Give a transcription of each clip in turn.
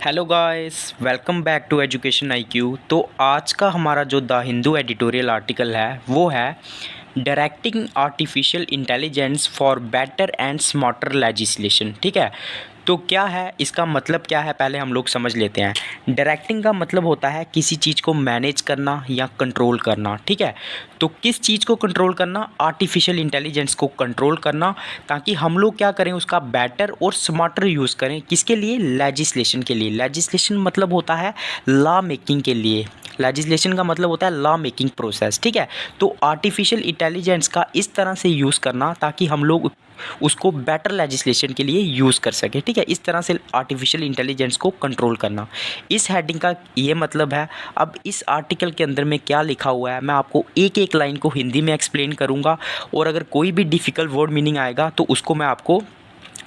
Hello guys, welcome back to education IQ. तो आज का हमारा जो द हिंदू एडिटोरियल आर्टिकल है वो है directing artificial intelligence for better and smarter legislation. ठीक है, तो क्या है इसका मतलब, क्या है पहले हम लोग समझ लेते हैं। डायरेक्टिंग का मतलब होता है किसी चीज़ को मैनेज करना या कंट्रोल करना। ठीक है, तो किस चीज़ को कंट्रोल करना? आर्टिफिशियल इंटेलिजेंस को कंट्रोल करना, ताकि हम लोग क्या करें, उसका बेटर और स्मार्टर यूज़ करें। किसके लिए? लेजिस्लेशन के लिए। लेजिस्लेशन मतलब होता है लॉ मेकिंग के लिए। लेजिस्लेशन का मतलब होता है लॉ मेकिंग प्रोसेस। ठीक है, तो आर्टिफिशियल इंटेलिजेंस का इस तरह से यूज़ करना ताकि हम लोग उसको बेटर लेजिस्लेशन के लिए यूज़ कर सके। ठीक है, इस तरह से आर्टिफिशियल इंटेलिजेंस को कंट्रोल करना, इस हेडिंग का ये मतलब है। अब इस आर्टिकल के अंदर में क्या लिखा हुआ है मैं आपको एक एक लाइन को हिंदी में एक्सप्लेन करूँगा, और अगर कोई भी डिफ़िकल्ट वर्ड मीनिंग आएगा तो उसको मैं आपको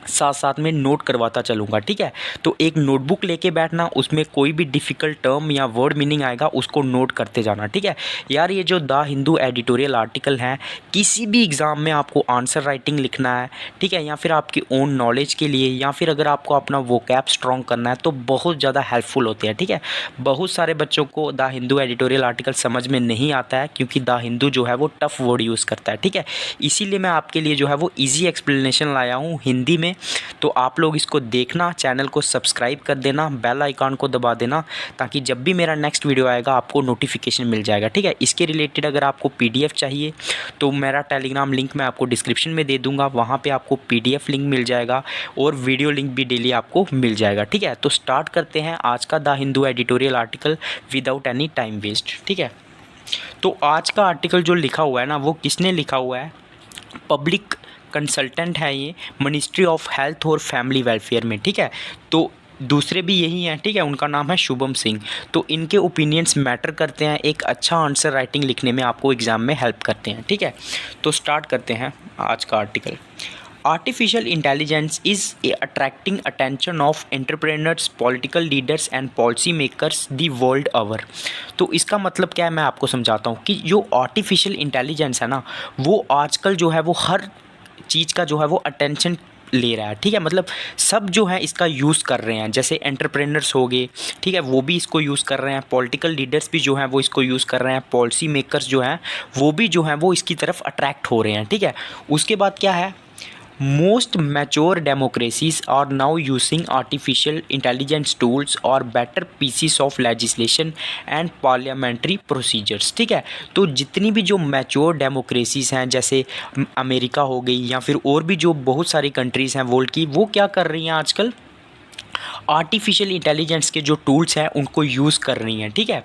साथ साथ में नोट करवाता चलूँगा। ठीक है, तो एक नोटबुक लेके बैठना, उसमें कोई भी डिफ़िकल्ट टर्म या वर्ड मीनिंग आएगा उसको नोट करते जाना। ठीक है यार, ये जो द हिंदू एडिटोरियल आर्टिकल है, किसी भी एग्ज़ाम में आपको आंसर राइटिंग लिखना है, ठीक है, या फिर आपकी ओन नॉलेज के लिए, या फिर अगर आपको अपना वोकैब स्ट्रॉन्ग करना है तो बहुत ज़्यादा हेल्पफुल होते हैं। ठीक है, बहुत सारे बच्चों को द हिंदू एडिटोरियल आर्टिकल समझ में नहीं आता है क्योंकि द हिंदू जो है वो टफ़ वर्ड यूज़ करता है। ठीक है, इसीलिए मैं आपके लिए जो है वो ईजी एक्सप्लेनेशन लाया हूँ हिंदी में। तो आप लोग इसको देखना, चैनल को सब्सक्राइब कर देना, बेल आइकॉन को दबा देना, ताकि जब भी मेरा नेक्स्ट वीडियो आएगा आपको नोटिफिकेशन मिल जाएगा। ठीक है, इसके रिलेटेड अगर आपको पीडीएफ चाहिए तो मेरा टेलीग्राम लिंक मैं आपको डिस्क्रिप्शन में दे दूंगा, वहाँ पे आपको पीडीएफ लिंक मिल जाएगा और वीडियो लिंक भी डेली आपको मिल जाएगा। ठीक है, तो स्टार्ट करते हैं आज का the Hindu editorial article without any time waste. ठीक है, तो आज का आर्टिकल जो लिखा हुआ है ना, वो किसने लिखा हुआ है? पब्लिक कंसल्टेंट है ये, मिनिस्ट्री ऑफ हेल्थ और फैमिली वेलफेयर में। ठीक है, तो दूसरे भी यही हैं। ठीक है, उनका नाम है शुभम सिंह। तो इनके ओपिनियंस मैटर करते हैं, एक अच्छा आंसर राइटिंग लिखने में आपको एग्ज़ाम में हेल्प करते हैं। ठीक है, तो स्टार्ट करते हैं आज का article. Artificial intelligence is attracting attention of entrepreneurs, political leaders and policy makers the world over. तो इसका मतलब क्या है मैं आपको समझाता हूँ कि जो आर्टिफिशियल इंटेलिजेंस है ना, वो आजकल जो है वो हर चीज़ का जो है वो अटेंशन ले रहा है। ठीक है, मतलब सब जो है इसका यूज़ कर रहे हैं, जैसे एंटरप्रेन्योर्स हो गए, ठीक है, वो भी इसको यूज़ कर रहे हैं, पॉलिटिकल लीडर्स भी जो हैं वो इसको यूज़ कर रहे हैं, पॉलिसी मेकर्स जो हैं वो भी जो हैं वो इसकी तरफ अट्रैक्ट हो रहे हैं। ठीक है, उसके बाद क्या है, most mature democracies are now using artificial intelligence tools or better pieces of legislation and parliamentary procedures। ठीक है, तो जितनी भी जो मैच्योर डेमोक्रेसीज़ हैं, जैसे अमेरिका हो गई या फिर और भी जो बहुत सारी कंट्रीज़ हैं वर्ल्ड की, वो क्या कर रही हैं आजकल? आर्टिफिशियल इंटेलिजेंस के जो टूल्स हैं उनको यूज़ कर रही हैं। ठीक है,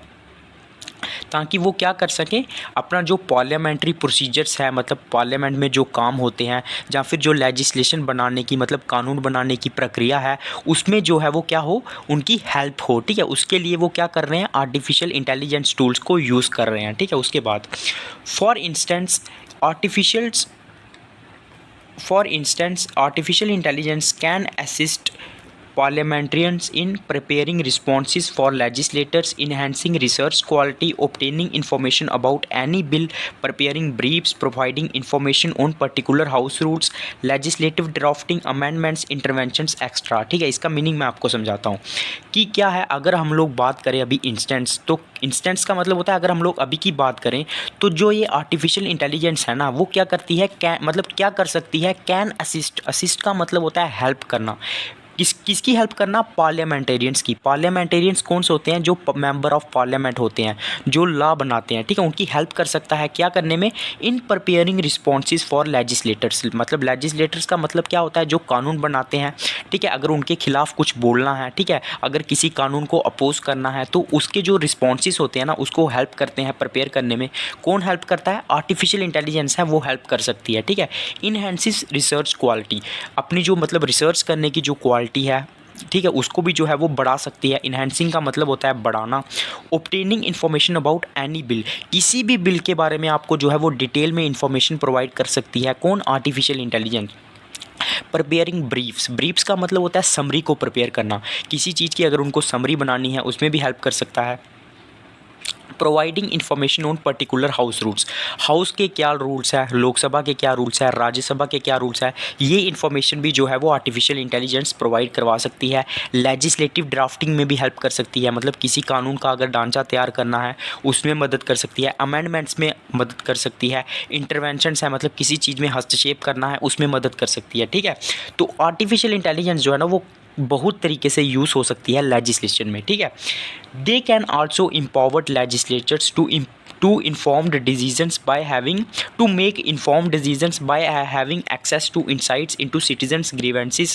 ताकि वो क्या कर सकें, अपना जो पार्लियामेंट्री प्रोसीजर्स है, मतलब पार्लियामेंट में जो काम होते हैं या फिर जो लेजिस्लेशन बनाने की, मतलब कानून बनाने की प्रक्रिया है, उसमें जो है वो क्या हो, उनकी हेल्प हो। ठीक है, उसके लिए वो क्या कर रहे हैं, आर्टिफिशियल इंटेलिजेंस टूल्स को यूज़ कर रहे हैं। ठीक है, उसके बाद for instance artificials for instance artificial intelligence can assist parliamentarians in preparing responses for legislators, enhancing research quality, obtaining information about any bill, preparing briefs, providing information on particular house rules, legislative drafting, amendments, interventions, extra. ठीक है, इसका meaning मैं आपको समझाता हूँ कि क्या है। अगर हम लोग बात करें अभी इंस्टेंस, तो इंस्टेंस का मतलब होता है, अगर हम लोग अभी की बात करें तो जो ये आर्टिफिशियल इंटेलिजेंस है ना, वो क्या करती है, कैन मतलब क्या कर सकती है, कैन असिस्ट। असिस्ट का मतलब होता है हेल्प करना। किसकी हेल्प करना? पार्लियामेंटेरियंस की। पार्लियामेंटेरियंस कौन से होते हैं? जो मेंबर ऑफ पार्लियामेंट होते हैं, जो लॉ बनाते हैं। ठीक है, उनकी हेल्प कर सकता है क्या करने में? In preparing responses for legislators. मतलब लेजिस्लेटर्स का मतलब क्या होता है? जो कानून बनाते हैं। ठीक है, अगर उनके खिलाफ कुछ बोलना है, ठीक है, अगर किसी कानून को अपोज करना है तो उसके जो रिस्पॉन्सेज होते हैं ना, उसको हेल्प करते हैं प्रिपेयर करने में। कौन हेल्प करता है? आर्टिफिशियल इंटेलिजेंस है, वो हेल्प कर सकती है। ठीक है, इनहेंसिस रिसर्च क्वालिटी, अपनी जो मतलब रिसर्च करने की जो क्वालिटी है, ठीक है, उसको भी जो है वो बढ़ा सकती है। इन्हेंसिंग का मतलब होता है बढ़ाना। Obtaining information about any bill, किसी भी बिल के बारे में आपको जो है वो डिटेल में इंफॉर्मेशन प्रोवाइड कर सकती है। कौन? Artificial intelligence. Preparing briefs, briefs का मतलब होता है समरी को प्रिपेयर करना। किसी चीज़ की अगर उनको समरी बनानी है उसमें भी हेल्प कर सकता है। Providing information on particular house rules, house के क्या रूल्स है, लोकसभा के क्या रूल्स है, राज्यसभा के क्या रूल्स है, ये इन्फॉर्मेशन भी जो है वो आर्टिफिशियल इंटेलिजेंस प्रोवाइड करवा सकती है। लेजिस्लेटिव ड्राफ्टिंग में भी हेल्प कर सकती है, मतलब किसी कानून का अगर ढांचा तैयार करना है उसमें मदद कर सकती है। अमेंडमेंट्स में मदद कर सकती है। इंटरवेंशंस है, मतलब किसी चीज़ में हस्तक्षेप करना है उसमें मदद कर सकती है। ठीक है, तो आर्टिफिशियल इंटेलिजेंस जो है ना वो बहुत तरीके से यूज़ हो सकती है लेजिस्लेशन में। ठीक है, they can also empowered legislatures to informed decisions by having to make informed decisions by having access to insights into citizens grievances,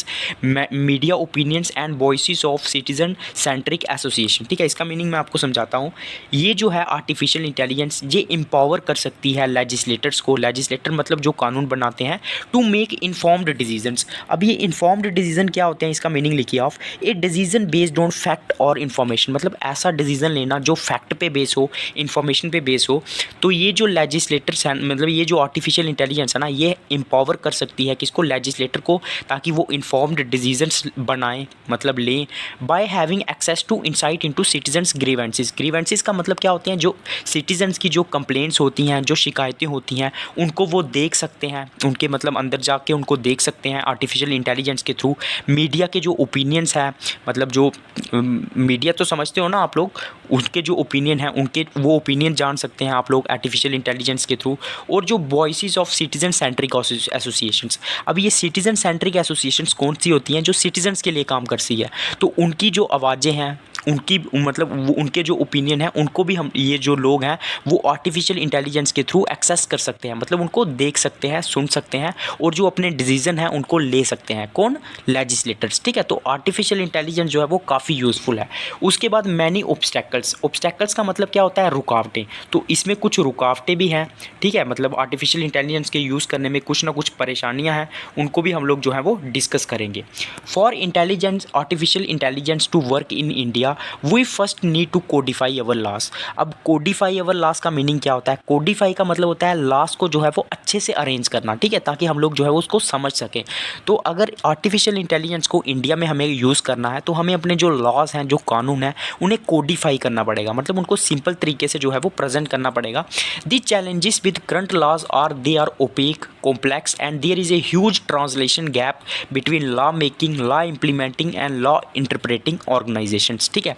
media opinions and voices of citizen centric association। ठीक है, इसका meaning मैं आपको समझाता हूँ। ये जो है आर्टिफिशियल इंटेलिजेंस ये एम्पावर कर सकती है लेजिस्लेटर्स को, लेजिस्लेटर मतलब जो कानून बनाते हैं, टू मेक इन्फॉर्म्ड डिसीजंस। अब ये इन्फॉर्म्ड डिसीजन क्या होते हैं, इसका मीनिंग लिखिए आप, a decision based on fact और इन्फॉर्मेशन, मतलब ऐसा डिसीजन लेना जो फैक्ट पे बेस हो, इन्फॉर्मेशन पे बेस हो। तो ये जो लेजिस्लेटर्स हैं, मतलब ये जो आर्टिफिशियल इंटेलिजेंस है ना, ये एम्पावर कर सकती है किसको, लेजिस्लेटर को, ताकि वो इन्फॉर्म्ड डिसीजंस बनाएं, मतलब लें, by having access to insight into citizens grievances. Grievances का मतलब क्या होते हैं, जो सिटीजन्स की जो कंप्लेंट्स होती हैं, जो शिकायतें होती हैं, उनको वो देख सकते हैं, उनके मतलब अंदर जाके उनको देख सकते हैं आर्टिफिशियल इंटेलिजेंस के थ्रू। मीडिया के जो ओपिनियंस हैं, मतलब जो मीडिया तो समझते हो ना आप लोग, उसके जो ओपिनियन हैं उनके वो ओपिनियन जान सकते हैं आप लोग आर्टिफिशियल इंटेलिजेंस के थ्रू। और जो voices of citizen centric associations, अब ये सिटीजन सेंट्रिक एसोसिएशंस कौन सी होती हैं, जो सिटीजन्स के लिए काम करती है, तो उनकी जो आवाज़ें हैं, उनकी मतलब वो उनके जो ओपिनियन है उनको भी हम, ये जो लोग हैं वो आर्टिफिशियल इंटेलिजेंस के थ्रू एक्सेस कर सकते हैं, मतलब उनको देख सकते हैं, सुन सकते हैं, और जो अपने डिसीजन हैं उनको ले सकते हैं। कौन, लेजिस्लेटर्स। ठीक है, तो आर्टिफिशियल इंटेलिजेंस जो है वो काफ़ी यूज़फुल है। उसके बाद मैनी ऑब्स्टैकल्स, ऑब्स्टैकल्स का मतलब क्या होता है, रुकावटें। तो इसमें कुछ रुकावटें भी हैं। ठीक है, मतलब आर्टिफिशियल इंटेलिजेंस के यूज़ करने में कुछ ना कुछ परेशानियाँ हैं, उनको भी हम लोग जो है वो डिस्कस करेंगे। For intelligence artificial intelligence to work in India we first need to codify our laws. अब कोडिफाई अवर लॉस का मीनिंग क्या होता है, कोडिफाई का मतलब होता है लॉस को जो है वो अच्छे से अरेंज करना। ठीक है, ताकि हम लोग जो है वो उसको समझ सकें। तो अगर आर्टिफिशियल इंटेलिजेंस को इंडिया में हमें यूज़ करना है तो हमें अपने जो लॉस हैं, जो कानून हैं, उन्हें कोडिफाई करना पड़ेगा, मतलब उनको सिंपल तरीके से जो है वो प्रेजेंट करना पड़ेगा। The challenges with current laws are they are opaque, complex and there is a huge translation gap between law making, law implementing and law interpreting organisations. ठीक है,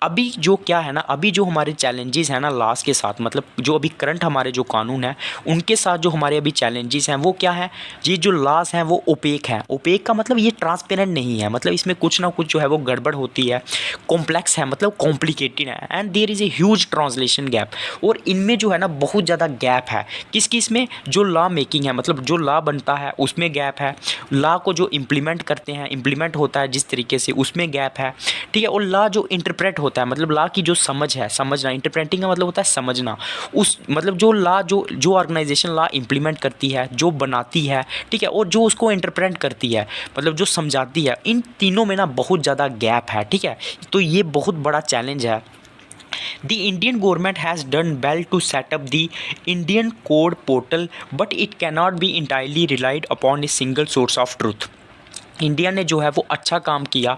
अभी जो क्या है ना, अभी जो हमारे चैलेंजेस हैं ना लॉस के साथ, मतलब जो अभी करंट हमारे जो कानून हैं उनके साथ जो हमारे अभी चैलेंजेस हैं वो क्या है, ये जो लॉस हैं वो ओपेक है। ओपेक का मतलब ये ट्रांसपेरेंट नहीं है, मतलब इसमें कुछ ना कुछ जो है वो गड़बड़ होती है। कॉम्प्लेक्स है मतलब कॉम्प्लिकेटेड है। And there is a huge translation gap, और इनमें जो है ना बहुत ज़्यादा गैप है। किस किस में, जो लॉ मेकिंग है, मतलब जो लॉ बनता है उसमें गैप है। लॉ को जो इम्प्लीमेंट करते हैं, इम्प्लीमेंट होता है जिस तरीके से, उसमें गैप है। ठीक है, और लॉ जो इंटरप्रेट होता है, मतलब लॉ की जो समझ है, समझना, इंटरप्रेटिंग का मतलब होता है समझना, उस मतलब जो लॉ जो ऑर्गेनाइजेशन लॉ इंप्लीमेंट करती है, जो बनाती है, ठीक है, और जो उसको इंटरप्रेट करती है, मतलब जो समझाती है, इन तीनों में ना बहुत ज़्यादा गैप है। ठीक है, तो ये बहुत बड़ा चैलेंज है। The Indian government has done well to set up the Indian Code Portal, but it cannot be entirely relied upon a single source of truth. India ने जो है वो अच्छा काम किया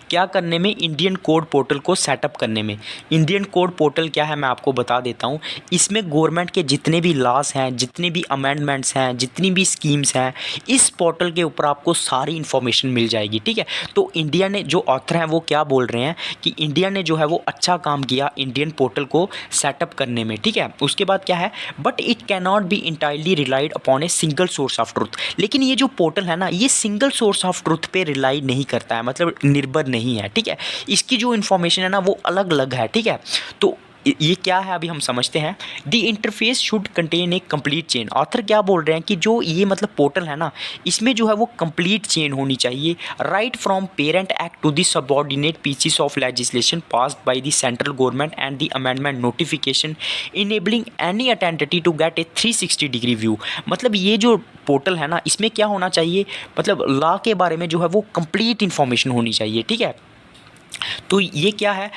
क्या करने में, इंडियन कोड पोर्टल को सेटअप करने में। इंडियन कोड पोर्टल क्या है मैं आपको बता देता हूँ। इसमें गवर्नमेंट के जितने भी लॉस हैं, जितने भी अमेंडमेंट्स हैं, जितनी भी स्कीम्स हैं, इस पोर्टल के ऊपर आपको सारी इन्फॉर्मेशन मिल जाएगी। ठीक है, तो इंडिया ने, जो ऑथर हैं वो क्या बोल रहे हैं कि इंडिया ने जो है वो अच्छा काम किया इंडियन पोर्टल को सेटअप करने में। ठीक है, उसके बाद क्या है, but it can not be entirely relied upon a single source of truth. लेकिन ये जो पोर्टल है ना, ये सिंगल सोर्स ऑफ ट्रुथ पे रिलाई नहीं करता है, मतलब निर्भर नहीं है। ठीक है, इसकी जो इन्फॉर्मेशन है ना वो अलग अलग है। ठीक है, तो ये क्या है अभी हम समझते हैं। The interface should contain a complete chain. Author क्या बोल रहे हैं कि जो ये मतलब पोर्टल है ना, इसमें जो है वो कंप्लीट चेन होनी चाहिए, right from parent act to the subordinate pieces of legislation passed by the central government and the amendment notification enabling any entity to get a 360 degree view. मतलब ये जो पोर्टल है ना, इसमें क्या होना चाहिए, मतलब लॉ के बारे में जो है वो कंप्लीट इन्फॉर्मेशन होनी चाहिए। ठीक है, तो ये क्या है,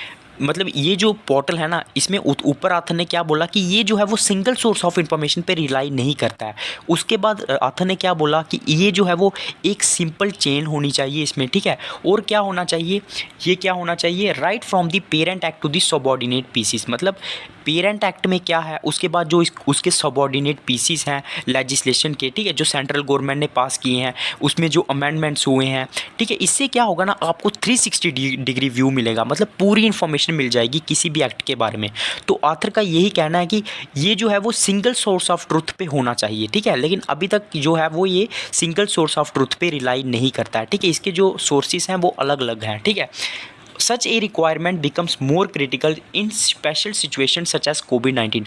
मतलब ये जो पोर्टल है ना, इसमें ऊपर आथर ने क्या बोला कि ये जो है वो सिंगल सोर्स ऑफ इंफॉर्मेशन पे रिलाई नहीं करता है। उसके बाद आथर ने क्या बोला कि ये जो है वो एक सिंपल चेन होनी चाहिए इसमें, ठीक है। और क्या होना चाहिए, ये क्या होना चाहिए, right from the parent act to the subordinate pieces. मतलब पेरेंट एक्ट में क्या है, उसके बाद जो उसके सबऑर्डिनेट पीसीस हैं लेजिस्लेशन के, ठीक है, जो सेंट्रल गवर्नमेंट ने पास किए हैं, उसमें जो अमेंडमेंट्स हुए हैं, ठीक है, इससे क्या होगा ना, आपको 360 डिग्री व्यू मिलेगा, मतलब पूरी इन्फॉर्मेशन मिल जाएगी किसी भी एक्ट के बारे में। तो ऑथर का यही कहना है कि ये जो है वो सिंगल सोर्स ऑफ ट्रुथ पे होना चाहिए, ठीक है। लेकिन अभी तक जो है वो ये सिंगल सोर्स ऑफ ट्रुथ पे रिलाई नहीं करता है, ठीक है। इसके जो सोर्सेज हैं वो अलग अलग हैं, ठीक है। Such a requirement becomes more critical in special situation such as कोविड-19।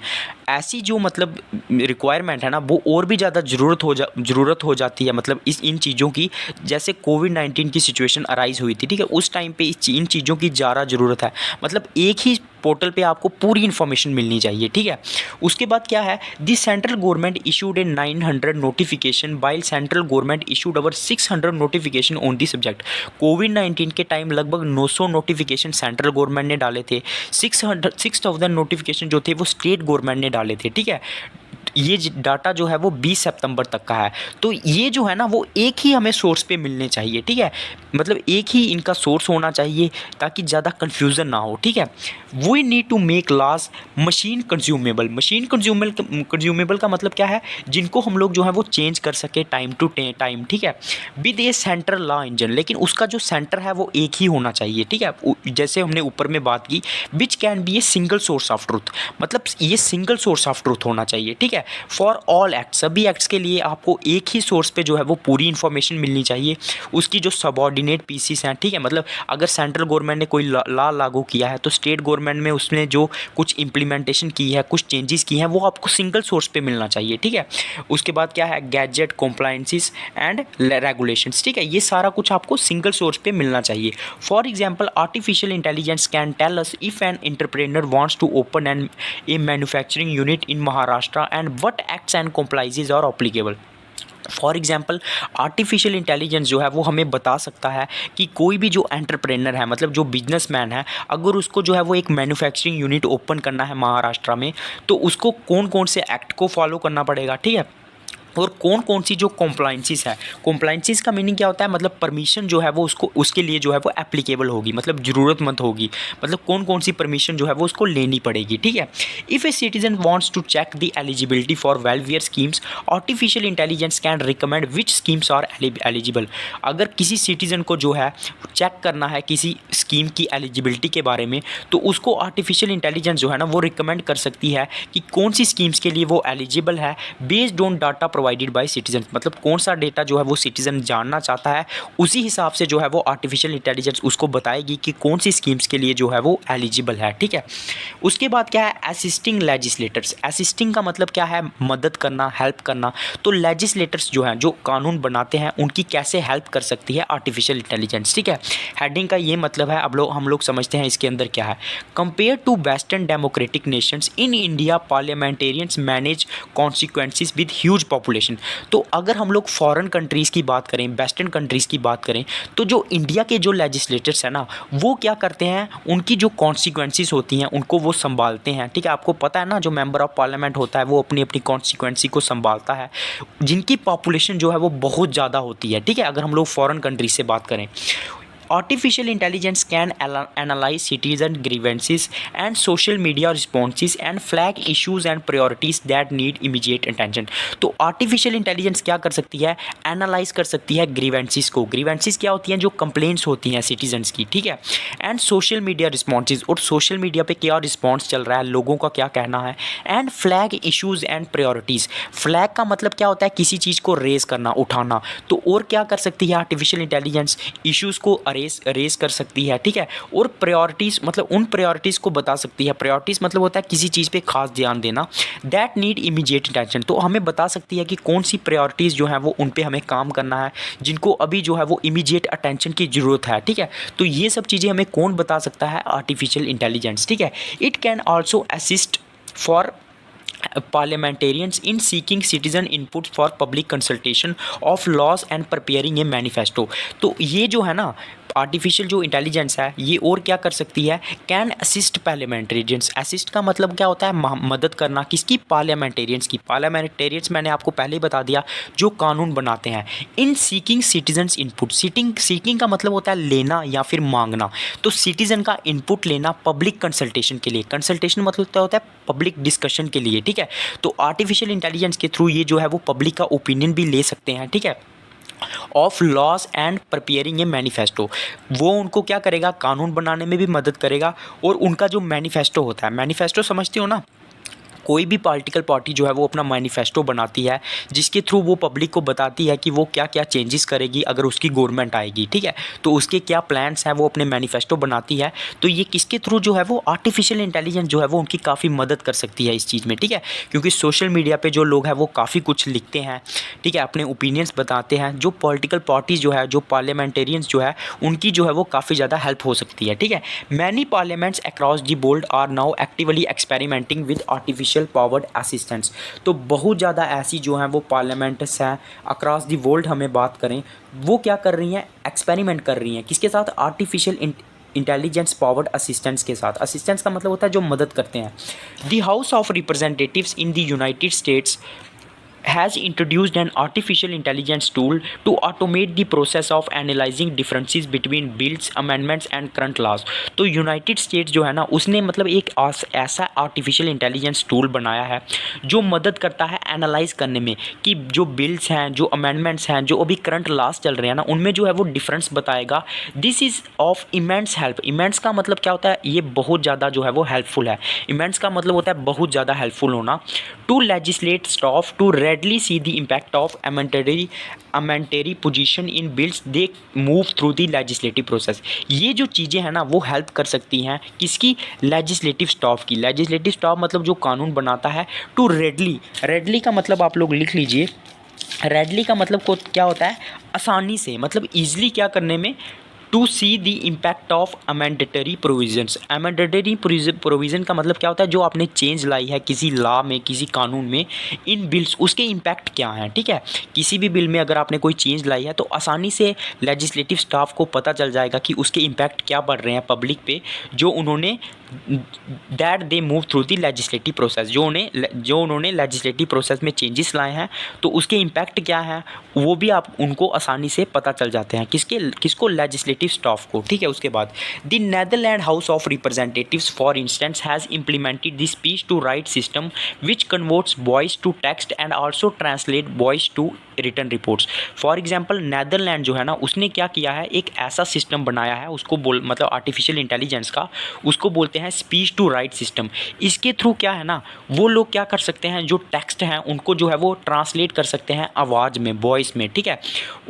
ऐसी जो मतलब रिक्वायरमेंट है ना, वो और भी ज़्यादा ज़रूरत हो जाती है, मतलब इन चीज़ों की, जैसे कोविड-19 की सिचुएशन अराइज हुई थी, ठीक है, उस टाइम पे इन चीज़ों की ज़्यादा ज़रूरत है। मतलब एक ही पोर्टल पे आपको पूरी इन्फॉर्मेशन मिलनी चाहिए, ठीक है। उसके बाद क्या है, the central government issued a 900 notification while central government issued over 600 notification on the subject. कोविड-19 के टाइम लगभग 900 नोटिफिकेशन सेंट्रल गवर्नमेंट ने डाले थे, 6000 नोटिफिकेशन जो थे वो स्टेट गवर्नमेंट ने डाले थे, ठीक है। ये डाटा जो है वो 20 सितंबर तक का है। तो ये जो है ना वो एक ही हमें सोर्स पे मिलने चाहिए, ठीक है। मतलब एक ही इनका सोर्स होना चाहिए ताकि ज़्यादा कन्फ्यूज़न ना हो, ठीक है। We need to make laws machine consumable. Machine consumable का मतलब क्या है, जिनको हम लोग जो है वो चेंज कर सके टाइम टू टाइम, ठीक है, with A central law engine. लेकिन उसका जो सेंटर है वो एक ही होना चाहिए, ठीक है। जैसे हमने ऊपर में बात की, which can be a single source of truth, मतलब ये सिंगल सोर्स ऑफ ट्रुथ होना चाहिए, ठीक है। फॉर ऑल एक्ट, सभी एक्ट्स के लिए आपको एक ही सोर्स पे जो है वो पूरी इन्फॉर्मेशन मिलनी चाहिए। उसकी जो सबऑर्डिनेट पीसीस हैं, ठीक है, मतलब अगर सेंट्रल गवर्नमेंट ने कोई लॉ लागू किया है तो स्टेट गवर्नमेंट में उसने जो कुछ इंप्लीमेंटेशन की है, कुछ चेंजेस की हैं, वो आपको सिंगल सोर्स पे मिलना चाहिए, ठीक है। उसके बाद क्या है, गैजेट कॉम्प्लायंसेस एंड रेगुलेशंस, ठीक है, ये सारा कुछ आपको सिंगल सोर्स पे मिलना चाहिए। For example, artificial intelligence can tell us if an entrepreneur wants to open an a manufacturing unit in Maharashtra and what acts and compliances are applicable। For example, artificial intelligence जो है वो हमें बता सकता है कि कोई भी जो एंटरप्रेनर है, मतलब जो बिजनेसमैन है, अगर उसको जो है वो एक मैन्युफैक्चरिंग यूनिट ओपन करना है महाराष्ट्र में, तो उसको कौन कौन से एक्ट को फॉलो करना पड़ेगा, ठीक है। और कौन कौन सी जो कॉम्प्लाइंसेस है, कॉम्प्लाइंसेस का मीनिंग क्या होता है, मतलब परमिशन जो है वो उसको उसके लिए जो है वो एप्लीकेबल होगी, मतलब ज़रूरतमंद होगी, मतलब कौन कौन सी परमिशन जो है वो उसको लेनी पड़ेगी, ठीक है। If a citizen wants to check the eligibility for welfare schemes, artificial intelligence can recommend which schemes are eligible. अगर किसी सिटीजन को जो है चेक करना है किसी स्कीम की एलिजिबिलिटी के बारे में, तो उसको आर्टिफिशियल इंटेलिजेंस जो है ना वो रिकमेंड कर सकती है कि कौन सी स्कीम्स के लिए वो एलिजिबल है, based on data provided by citizen. मतलब कौन सा डेटा जो है वो सिटीजन जानना चाहता है, उसी हिसाब से जो है वो आर्टिफिशियल इंटेलिजेंस उसको बताएगी कि कौन सी स्कीम्स के लिए जो है वो एलिजिबल है, ठीक है। उसके बाद क्या है, असिस्टिंग लेजिस्लेटर्स। असिस्टिंग का मतलब क्या है, मदद करना, हेल्प करना। तो लेजिस्लेटर्स जो हैं, जो कानून बनाते हैं, उनकी कैसे हेल्प कर सकती है आर्टिफिशियल इंटेलिजेंस, ठीक है। हेडिंग का ये मतलब है, अब हम लोग समझते हैं इसके अंदर क्या है। Compare to western democratic nations, in India parliamentarians manage consequences with huge population. तो अगर हम लोग फॉरेन कंट्रीज़ की बात करें, वेस्टर्न कंट्रीज़ की बात करें, तो जो इंडिया के जो लेजिस्लेटर्स हैं ना, वो क्या करते हैं, उनकी जो कॉन्सिक्वेंसेस होती हैं उनको वो संभालते हैं, ठीक है। आपको पता है ना, जो मेंबर ऑफ पार्लियामेंट होता है वो अपनी अपनी कॉन्सिक्वेंसी को संभालता है, जिनकी पॉपुलेशन जो है वो बहुत ज़्यादा होती है, ठीक है, अगर हम लोग फॉरेन कंट्रीज से बात करें। Artificial intelligence can analyze citizen grievances and social media responses and flag issues and priorities that need immediate attention। तो artificial intelligence क्या कर सकती है, एनालाइज कर सकती है grievances को। grievances क्या होती हैं, जो complaints होती हैं citizens की, ठीक है। and social media responses, और social media पे क्या response चल रहा है, लोगों का क्या कहना है। and flag issues and priorities, flag का मतलब क्या होता है, किसी चीज़ को रेज करना, उठाना। तो और क्या कर सकती है आर्टिफिशियल इंटेलिजेंस, इश्यूज़ को रेस कर सकती है, ठीक है। और प्रायोरिटीज़ मतलब उन प्रायोरिटीज़ को बता सकती है। प्रायोरिटीज़ मतलब होता है किसी चीज़ पे खास ध्यान देना, दैट नीड इमीडिएट अटेंशन। तो हमें बता सकती है कि कौन सी प्रायोरिटीज़ जो हैं वो उन पे हमें काम करना है, जिनको अभी जो है वो इमीडिएट अटेंशन की ज़रूरत है, ठीक है। तो ये सब चीज़ें हमें कौन बता सकता है, आर्टिफिशियल इंटेलिजेंस, ठीक है। It can also assist for parliamentarians in seeking citizen input for public consultation of laws and preparing a manifesto। तो ये जो है ना आर्टिफिशियल जो इंटेलिजेंस है ये और क्या कर सकती है, कैन असिस्ट पार्लियामेंटेरियंस। असिस्ट का मतलब क्या होता है, मदद करना, किसकी, पार्लियामेंटेरियंस की। पार्लियामेंटेरियंस मैंने आपको पहले ही बता दिया, जो कानून बनाते हैं। इन सीकिंग सिटीजन्स इनपुट, सीकिंग का मतलब होता है लेना या फिर मांगना, तो सिटीजन का इनपुट लेना पब्लिक कंसल्टेशन के लिए। कंसल्टेशन मतलब क्या होता है, पब्लिक डिस्कशन के लिए, ठीक है। तो आर्टिफिशियल इंटेलिजेंस के थ्रू ये जो है वो पब्लिक का ओपिनियन भी ले सकते हैं, ठीक है। Of loss and preparing A manifesto, वो उनको क्या करेगा, कानून बनाने में भी मदद करेगा। और उनका जो मैनिफेस्टो होता है, मैनिफेस्टो समझते हो ना, कोई भी पॉलिटिकल पार्टी जो है वो अपना मैनिफेस्टो बनाती है, जिसके थ्रू वो पब्लिक को बताती है कि वो क्या क्या चेंजेस करेगी अगर उसकी गवर्नमेंट आएगी, ठीक है। तो उसके क्या प्लान्स हैं वो अपने मैनिफेस्टो बनाती है। तो ये किसके थ्रू जो है वो आर्टिफिशियल इंटेलिजेंस जो है वो उनकी काफ़ी मदद कर सकती है इस चीज़ में, ठीक है। क्योंकि सोशल मीडिया पर जो लोग हैं वो काफ़ी कुछ लिखते हैं, ठीक है, अपने ओपिनियंस बताते हैं। जो पॉलिटिकल पार्टीज़ जो है, जो पार्लियामेंटेरियंस जो है, उनकी जो है वो काफ़ी ज़्यादा हेल्प हो सकती है, ठीक है। Many parliaments across the world are now actively experimenting with artificial powered assistants. तो बहुत ज़्यादा ऐसी जो हैं वो पार्लियामेंट्स हैं अक्रॉस दी वर्ल्ड, हमें बात करें, वो क्या कर रही हैं, एक्सपेरिमेंट कर रही हैं, किसके साथ, आर्टिफिशियल इंटेलिजेंस पावर्ड असिस्टेंट्स के साथ। असिस्टेंट्स का मतलब होता है जो मदद करते हैं। The house of representatives in the United states has introduced an artificial intelligence tool to automate the process of analyzing differences between bills, amendments and current laws। तो यूनाइटेड स्टेट्स जो है ना, उसने मतलब एक ऐसा आर्टिफिशियल इंटेलिजेंस टूल बनाया है जो मदद करता है एनालाइज करने में कि जो बिल्स हैं, जो अमेंडमेंट्स हैं, जो अभी करंट लॉज चल रहे हैं ना, उनमें जो है वो डिफरेंस बताएगा। This is of immense help. Immense का मतलब क्या होता है, ये बहुत ज़्यादा जो है वो हेल्पफुल है। इमेंस का मतलब होता है बहुत ज़्यादा हेल्पफुल होना। To legislate staff to readily see the impact of amendatory position in bills they move through the legislative process। ये जो चीज़ें हैं ना वो हेल्प कर सकती हैं किसकी, लेजिस्लेटिव स्टाफ की। लेजिस्लेटिव स्टाफ मतलब जो कानून बनाता है। टू रेडली का मतलब आप लोग लिख लीजिए, रेडली का मतलब को क्या होता है, आसानी से, मतलब ईजिली क्या करने में। To see the impact of amendatory provisions. Amendatory provision का मतलब क्या होता है, जो आपने चेंज लाई है किसी लॉ में, किसी कानून में, इन बिल्स उसके इम्पैक्ट क्या हैं, ठीक है। किसी भी बिल में अगर आपने कोई चेंज लाई है तो आसानी से लेजिस्लेटिव स्टाफ को पता चल जाएगा कि उसके इम्पैक्ट क्या पड़ रहे हैं पब्लिक पे, जो उन्होंने that they move through the legislative process, जो उन्होंने लेजिस्लेटिव प्रोसेस में चेंजेस लाए हैं, तो उसके इम्पैक्ट क्या हैं वो भी आप उनको आसानी से पता चल जाते हैं, किसको, लेजिस्लेटिव स्टाफ को, ठीक है। उसके बाद the Netherland House of Representatives for instance has implemented the speech to write system which converts voice to text and also translate voice to return reports. For example Netherland जो है ना, उसने क्या किया है, एक ऐसा सिस्टम बनाया है, उसको मतलब आर्टिफिशियल इंटेलिजेंस का, उसको बोलते हैं स्पीच टू राइट सिस्टम। इसके थ्रू क्या है ना, वो लोग क्या कर सकते हैं, जो टेक्स्ट हैं उनको जो है वो ट्रांसलेट कर सकते हैं आवाज़ में, वॉइस में, ठीक है।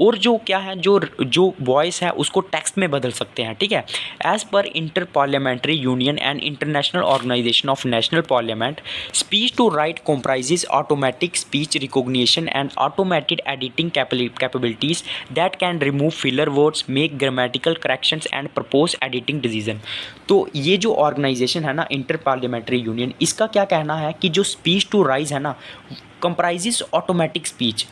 और जो क्या है, जो वॉइस है उसको टेक्स्ट में बदल सकते हैं, ठीक है। एज पर Inter Parliamentary Union and international organisation of national parliament, speech to write comprises automatic speech recognition and automated editing capabilities that can remove filler words, make grammatical corrections and propose editing decision। तो ये जो organisation है ना, inter Parliamentary union, इसका क्या कहना है कि जो स्पीच टू राइज है ना, कंप्राइजेस ऑटोमेटिक स्पीच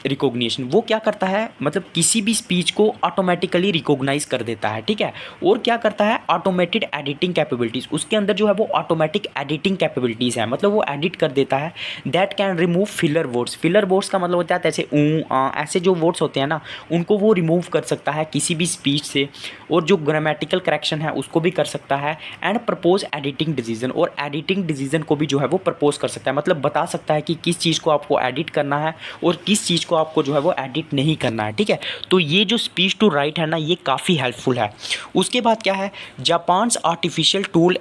रिकॉग्निशन, वो क्या करता है, मतलब किसी भी स्पीच को ऑटोमेटिकली रिकॉग्नाइज कर देता है, ठीक है। और क्या करता है, ऑटोमेटेड एडिटिंग कैपेबिलिटीज़, उसके अंदर जो है वो ऑटोमेटिक एडिटिंग कैपेबिलिटीज़ है, मतलब वो एडिट कर देता है। That can remove filler words. Filler words का मतलब होता है जैसे ऐसे जो वर्ड्स होते हैं ना, उनको वो रिमूव कर सकता है किसी भी स्पीच से। और जो ग्रामेटिकल करेक्शन है उसको भी कर सकता है। एंड प्रपोज एडिटिंग डिसीजन, और एडिटिंग डिसीजन को भी जो है वो प्रपोज कर सकता है, मतलब बता सकता है कि किस चीज़ को आपको एडिट करना है और किस चीज़ को आपको जो है वो एडिट नहीं करना है, ठीक है। तो ये जो स्पीच टू राइट है ना, ये काफ़ी हेल्पफुल है। उसके बाद क्या है, Japan's artificial tool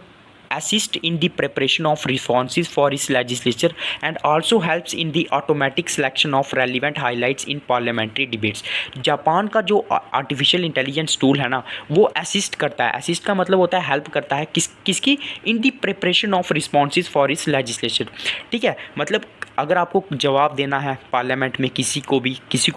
assist in the preparation of responses for its legislature and also helps in the automatic selection of relevant highlights in parliamentary debates। Japan का जो आर्टिफिशियल इंटेलिजेंस टूल है ना, वो असिस्ट करता है। असिस्ट का मतलब होता है हेल्प करता है, किसकी, in the preparation of responses for its legislature, ठीक है। मतलब अगर आपको जवाब देना है पार्लियामेंट में, किसी को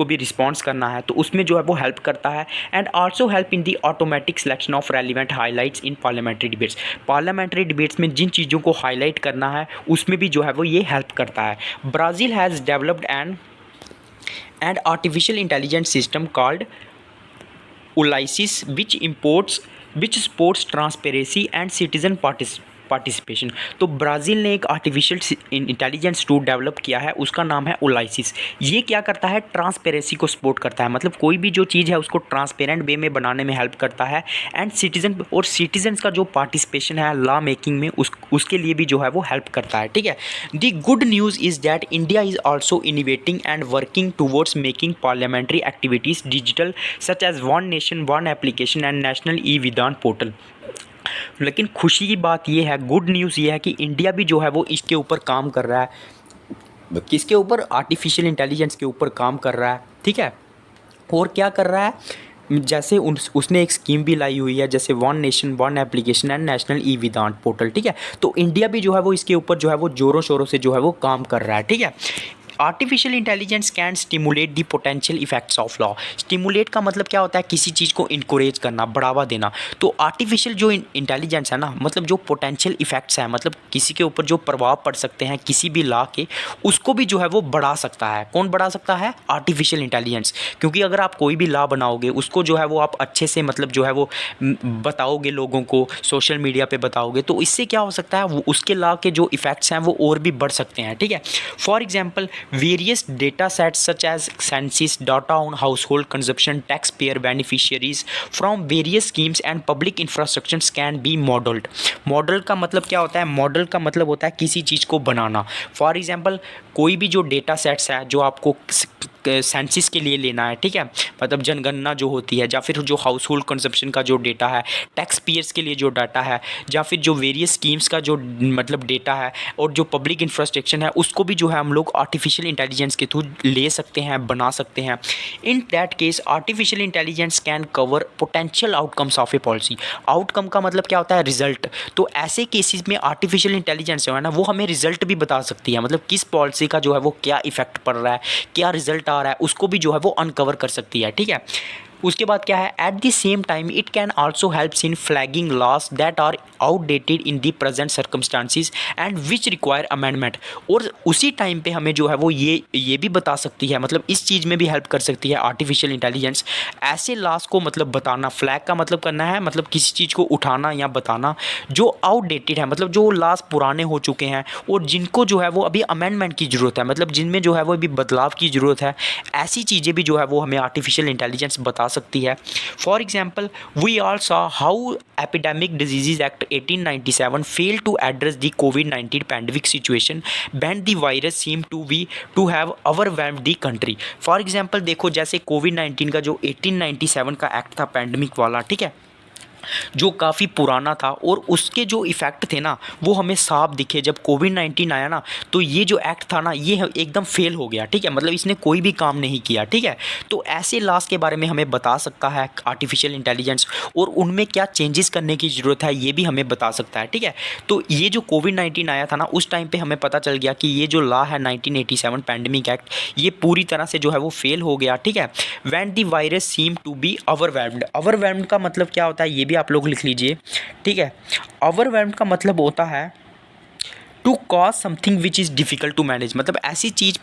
भी रिस्पॉन्स करना है, तो उसमें जो है वो हेल्प करता है। And also help in the automatic selection of relevant highlights in parliamentary debates. Parliamentary debates में जिन चीज़ों को हाईलाइट करना है उसमें भी जो है वो ये हेल्प करता है। Brazil has developed and artificial intelligence system called ULISIS which supports transparency and citizen participation. तो ब्राज़ील ने एक आर्टिफिशियल इंटेलिजेंस टूल डेवलप किया है, उसका नाम है ULISIS। ये क्या करता है, ट्रांसपेरेंसी को सपोर्ट करता है, मतलब कोई भी जो चीज़ है उसको ट्रांसपेरेंट वे में बनाने में हेल्प करता है। एंड सिटीजन्स का जो पार्टिसिपेशन है लॉ मेकिंग में उसके लिए भी जो है वो हेल्प करता है, ठीक है। The good news is that India is also innovating and working towards making parliamentary activities digital such as one nation one application and national e Vidhan portal. लेकिन खुशी की बात ये है, गुड न्यूज़ ये है कि इंडिया भी जो है वो इसके ऊपर काम कर रहा है। किसके ऊपर, आर्टिफिशियल इंटेलिजेंस के ऊपर काम कर रहा है, ठीक है। और क्या कर रहा है, जैसे उसने एक स्कीम भी लाई हुई है, जैसे one nation one application and national e Vidhan portal, ठीक है। तो इंडिया भी जो है वो इसके ऊपर जो है वो ज़ोरों शोरों से जो है वो काम कर रहा है, ठीक है। Artificial intelligence can stimulate the potential effects of law. Stimulate का मतलब क्या होता है, किसी चीज़ को इनकरेज करना, बढ़ावा देना। तो आर्टिफिशियल जो इंटेलिजेंस है ना, मतलब जो पोटेंशियल इफेक्ट्स हैं, मतलब किसी के ऊपर जो प्रभाव पड़ सकते हैं किसी भी लॉ के, उसको भी जो है वो बढ़ा सकता है। कौन बढ़ा सकता है, आर्टिफिशियल इंटेलिजेंस। क्योंकि अगर आप कोई भी लॉ बनाओगे उसको जो है वो आप अच्छे से मतलब जो है वो बताओगे लोगों को, सोशल मीडिया पे बताओगे, तो इससे क्या हो सकता है, वो उसके लॉ के जो इफेक्ट्स हैं वो और भी बढ़ सकते हैं, ठीक है। For example various data sets such as census data on household consumption, taxpayer beneficiaries from various schemes and public infrastructures can be modeled। Model का मतलब क्या होता है, मॉडल का मतलब होता है किसी चीज़ को बनाना। फॉर एग्जाम्पल कोई भी जो डेटा सेट्स है जो आपको सेंसिस के लिए लेना है, ठीक है, मतलब जनगणना जो होती है, या फिर जो हाउस होल्ड कंजप्शन का जो डेटा है, टैक्स पेयर्स के लिए जो डाटा है, या फिर जो वेरियस स्कीम्स का जो मतलब डेटा है, और जो पब्लिक इंफ्रास्ट्रक्चर है उसको भी जो है हम लोग आर्टिफिशियल इंटेलिजेंस के थ्रू ले सकते हैं, बना सकते हैं। In that case artificial intelligence can cover potential outcomes of A policy. Outcome का मतलब क्या होता है, रिजल्ट। तो ऐसे केसेस में आर्टिफिशियल इंटेलिजेंस जो है ना वो हमें रिजल्ट भी बता सकती है, मतलब किस पॉलिसी का जो है वो क्या इफेक्ट पड़ रहा है, क्या रिजल्ट आ रहा है, उसको भी जो है वो अनकवर कर सकती है, ठीक है। उसके बाद क्या है, at the same time it can also helps in flagging laws that are outdated in the present circumstances and which require amendment. और उसी टाइम पे हमें जो है वो ये भी बता सकती है, मतलब इस चीज़ में भी हेल्प कर सकती है आर्टिफिशियल इंटेलिजेंस, ऐसे लॉस को मतलब बताना। फ्लैग का मतलब करना है, मतलब किसी चीज़ को उठाना या बताना जो आउटडेटेड है, मतलब जो लॉस पुराने हो चुके हैं और जिनको जो है वो अभी अमेंडमेंट की ज़रूरत है, मतलब जिनमें जो है वो अभी बदलाव की ज़रूरत है। ऐसी चीज़ें भी जो है वो हमें आर्टिफिशियल इंटेलिजेंस बता सकती है। For example we all saw how epidemic diseases act 1897 failed to address the COVID-19 pandemic situation when the virus seemed to have overwhelmed the country। For example देखो, जैसे कोविड-19 का जो 1897 का एक्ट था पैंडमिक वाला, ठीक है, जो काफ़ी पुराना था, और उसके जो इफ़ेक्ट थे ना वो हमें साफ दिखे जब कोविड-19 आया ना। तो ये जो एक्ट था ना ये एकदम फेल हो गया, ठीक है, मतलब इसने कोई भी काम नहीं किया, ठीक है। तो ऐसे लॉस के बारे में हमें बता सकता है आर्टिफिशियल इंटेलिजेंस, और उनमें क्या चेंजेस करने की ज़रूरत है ये भी हमें बता सकता है, ठीक है। तो ये जो कोविड-19 आया था ना उस टाइम पे हमें पता चल गया कि ये जो लॉ है 1987 पैंडमिक एक्ट, ये पूरी तरह से जो है वो फेल हो गया, ठीक है। When the virus seem to be overwhelmed का मतलब क्या होता है ये भी आप लोग लिख लीजिए, ठीक है। ओवरवेल्म्ड का मतलब होता है to cause something which is difficult to manage, मतलब ऐसी चीज़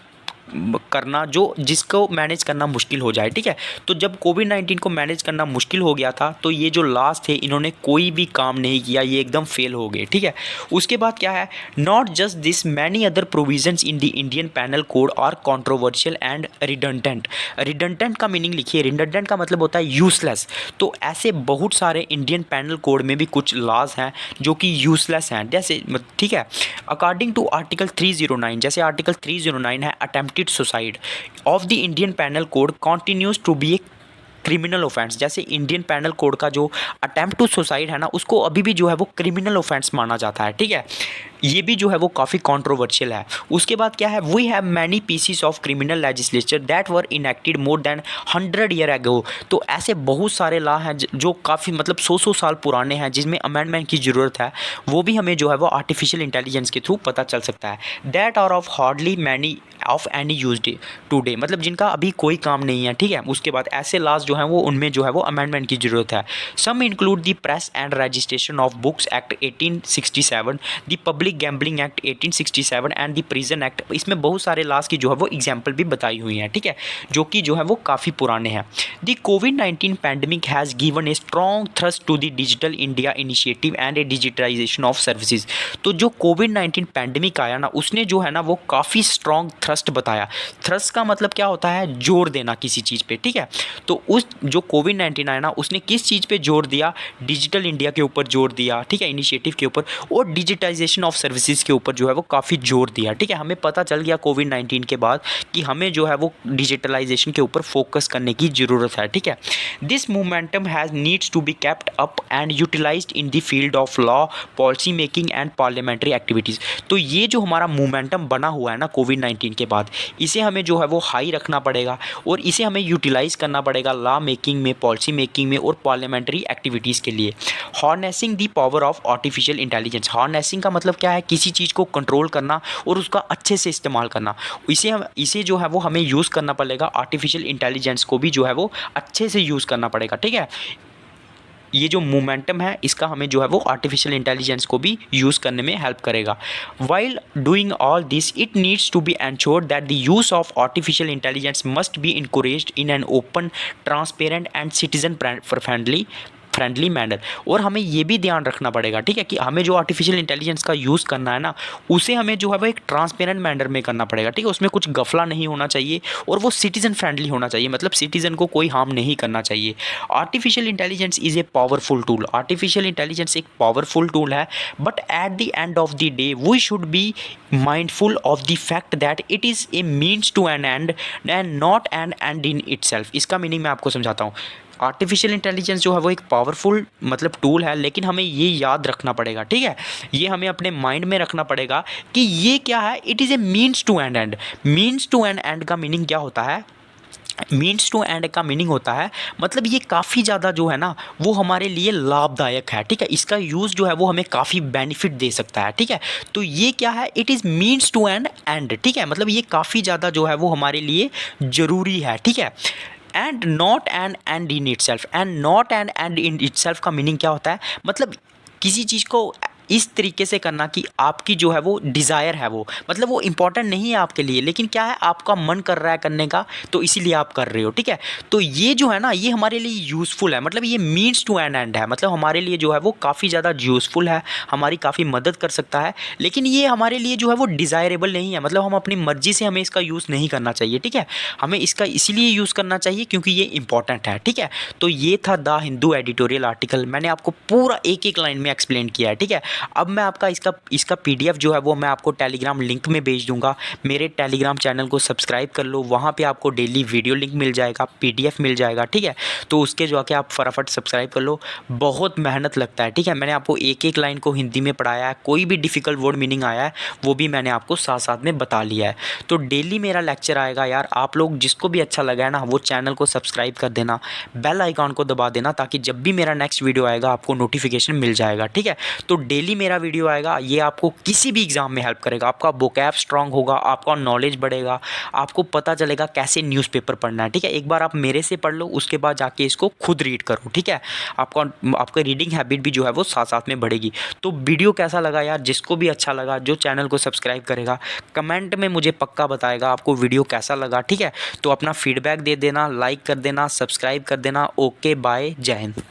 करना जो जिसको मैनेज करना मुश्किल हो जाए, ठीक है। तो जब कोविड-19 को मैनेज करना मुश्किल हो गया था तो ये जो लॉस थे इन्होंने कोई भी काम नहीं किया, ये एकदम फेल हो गए, ठीक है। उसके बाद क्या है, not just this many other provisions in the Indian penal code are controversial and redundant. Redundant का मीनिंग लिखिए, रिडंडेंट का मतलब होता है यूजलेस। तो ऐसे बहुत सारे इंडियन पैनल कोड में भी कुछ लॉज हैं जो कि यूजलेस हैं, जैसे, ठीक है। अकॉर्डिंग टू आर्टिकल 309, जैसे आर्टिकल 309 है attempted suicide of the Indian penal code continues to be a criminal offence. जैसे इंडियन पैनल कोड का जो अटेम्प्ट टू सुसाइड है ना उसको अभी भी जो है वो क्रिमिनल ऑफेंस माना जाता है, ठीक है। ये भी जो है वो काफ़ी कंट्रोवर्शियल है। उसके बाद क्या है, we have many pieces of criminal legislature that were enacted more than 100 year ago. तो ऐसे बहुत सारे लॉ हैं जो काफ़ी मतलब 100 साल पुराने हैं जिसमें अमेंडमेंट की ज़रूरत है, वो भी हमें जो है वो आर्टिफिशियल इंटेलिजेंस के थ्रू पता चल सकता है। That are of hardly many of any use today, मतलब जिनका अभी कोई काम नहीं है, ठीक है। उसके बाद ऐसे लॉज जो हैं वो उनमें जो है वो अमेंडमेंट की ज़रूरत है। Some include the press and registration of books act 1867, the public public gambling act 1867 and the prison act, इसमें बहुत सारे लॉज की जो है वो एग्जाम्पल भी बताई हुई हैं, ठीक है, जो है वो काफ़ी पुराने हैं। द कोविड-19 pandemic has given a strong thrust to the digital India initiative and a digitisation of services. तो जो कोविड-19 पैंडमिक आया ना, उसने जो है ना वो काफ़ी स्ट्रॉन्ग थ्रस्ट बताया। थ्रस्ट का मतलब क्या होता है, जोर देना किसी चीज़ पे, ठीक है। तो उस जो कोविड-19 आया ना, उसने किस चीज़ पे जोर दिया, डिजिटल इंडिया के ऊपर जोर दिया, ठीक है, इनिशिएटिव के ऊपर, और डिजिटाइजेशन ऑफ सर्विसेज के ऊपर जो है वो काफ़ी जोर दिया, ठीक है। हमें पता चल गया कोविड-19 के बाद कि हमें जो है वो डिजिटलाइजेशन के ऊपर फोकस करने की ज़रूरत है, ठीक है। This momentum has needs to be kept up and utilised in the field of law, policy making and parliamentary activities. तो ये जो हमारा मोमेंटम बना हुआ है ना कोविड-19 के बाद, इसे हमें जो है वो हाई रखना पड़ेगा और इसे हमें यूटिलाइज़ करना पड़ेगा लॉ मेकिंग में, पॉलिसी मेकिंग में और पार्लियामेंट्री एक्टिविटीज़ के लिए। Harnessing the power of artificial intelligence. Harnessing का मतलब क्या है, किसी चीज़ को कंट्रोल करना और उसका अच्छे से इस्तेमाल करना। इसे जो है वो हमें यूज़ करना पड़ेगा, आर्टिफिशियल इंटेलिजेंस को भी जो है वो अच्छे से यूज़ करना पड़ेगा, ठीक है। ये जो मोमेंटम है इसका हमें जो है वो आर्टिफिशियल इंटेलिजेंस को भी यूज़ करने में हेल्प करेगा। While doing all this it needs to be ensured that the use of artificial intelligence must be encouraged in an open, transparent and citizen friendly manner. और हमें ये भी ध्यान रखना पड़ेगा, ठीक है, कि हमें जो आर्टिफिशियल इंटेलिजेंस का यूज़ करना है ना, उसे हमें जो है वो एक ट्रांसपेरेंट मैनर में करना पड़ेगा, ठीक है। उसमें कुछ गफला नहीं होना चाहिए और वो सिटीज़न फ्रेंडली होना चाहिए, मतलब सिटीज़न को कोई हार्म नहीं करना चाहिए। Artificial intelligence is a powerful tool. Artificial intelligence एक पावरफुल टूल है, but at the end of the day we should be mindful of the fact that it is a means to an end and not an end in itself. इसका meaning मैं आपको समझाता हूँ। Artificial intelligence जो है वो एक powerful मतलब टूल है, लेकिन हमें ये याद रखना पड़ेगा, ठीक है, ये हमें अपने माइंड में रखना पड़ेगा कि ये क्या है, it is a means to an end. Means to an end का मीनिंग क्या होता है, मीन्स टू एंड का मीनिंग होता है मतलब ये काफ़ी ज़्यादा जो है ना वो हमारे लिए लाभदायक है, ठीक है। इसका यूज़ जो है वो हमें काफ़ी बेनिफिट दे सकता है, ठीक है। तो ये क्या है, it is means to an end, ठीक है, मतलब ये काफ़ी ज़्यादा जो है वो हमारे लिए ज़रूरी है, ठीक है। And not an end in it self. And not an end in it self का मीनिंग क्या होता है, मतलब किसी चीज़ को इस तरीके से करना कि आपकी जो है वो डिज़ायर है, वो मतलब वो इंपॉर्टेंट नहीं है आपके लिए, लेकिन क्या है आपका मन कर रहा है करने का, तो इसीलिए आप कर रहे हो, ठीक है। तो ये जो है ना ये हमारे लिए यूज़फुल है, मतलब ये मीन्स टू एन एंड है, मतलब हमारे लिए जो है वो काफ़ी ज़्यादा यूज़फुल है, हमारी काफ़ी मदद कर सकता है, लेकिन ये हमारे लिए जो है वो डिज़ायरेबल नहीं है, मतलब हम अपनी मर्ज़ी से हमें इसका यूज़ नहीं करना चाहिए, ठीक है। हमें इसका इसीलिए यूज़ करना चाहिए क्योंकि ये इंपॉर्टेंट है, ठीक है। तो ये था द हिंदू एडिटोरियल आर्टिकल, मैंने आपको पूरा एक एक लाइन में एक्सप्लेन किया है, ठीक है। अब मैं आपका इसका पीडीएफ जो है वो मैं आपको टेलीग्राम लिंक में भेज दूंगा। मेरे टेलीग्राम चैनल को सब्सक्राइब कर लो, वहाँ पे आपको डेली वीडियो लिंक मिल जाएगा, पीडीएफ मिल जाएगा, ठीक है। तो उसके जो आके आप फटाफट सब्सक्राइब कर लो। बहुत मेहनत लगता है, ठीक है। मैंने आपको एक एक लाइन को हिंदी में पढ़ाया है, कोई भी डिफ़िकल्ट वर्ड मीनिंग आया है वो भी मैंने आपको साथ साथ में बता लिया है। तो डेली मेरा लेक्चर आएगा यार, आप लोग जिसको भी अच्छा लगा है ना वो चैनल को सब्सक्राइब कर देना, बेल आइकॉन को दबा देना, ताकि जब भी मेरा नेक्स्ट वीडियो आएगा आपको नोटिफिकेशन मिल जाएगा, ठीक है। तो डेली मेरा वीडियो आएगा, ये आपको किसी भी एग्ज़ाम में हेल्प करेगा, आपका वोकैब स्ट्रांग होगा, आपका नॉलेज बढ़ेगा, आपको पता चलेगा कैसे न्यूज़पेपर पढ़ना है, ठीक है। एक बार आप मेरे से पढ़ लो, उसके बाद जाके इसको खुद रीड करो, ठीक है। आपका रीडिंग हैबिट भी जो है वो साथ साथ में बढ़ेगी। तो वीडियो कैसा लगा यार, जिसको भी अच्छा लगा, जो चैनल को सब्सक्राइब करेगा, कमेंट में मुझे पक्का बताएगा आपको वीडियो कैसा लगा, ठीक है। तो अपना फीडबैक दे देना, लाइक कर देना, सब्सक्राइब कर देना। ओके बाय, जय हिंद।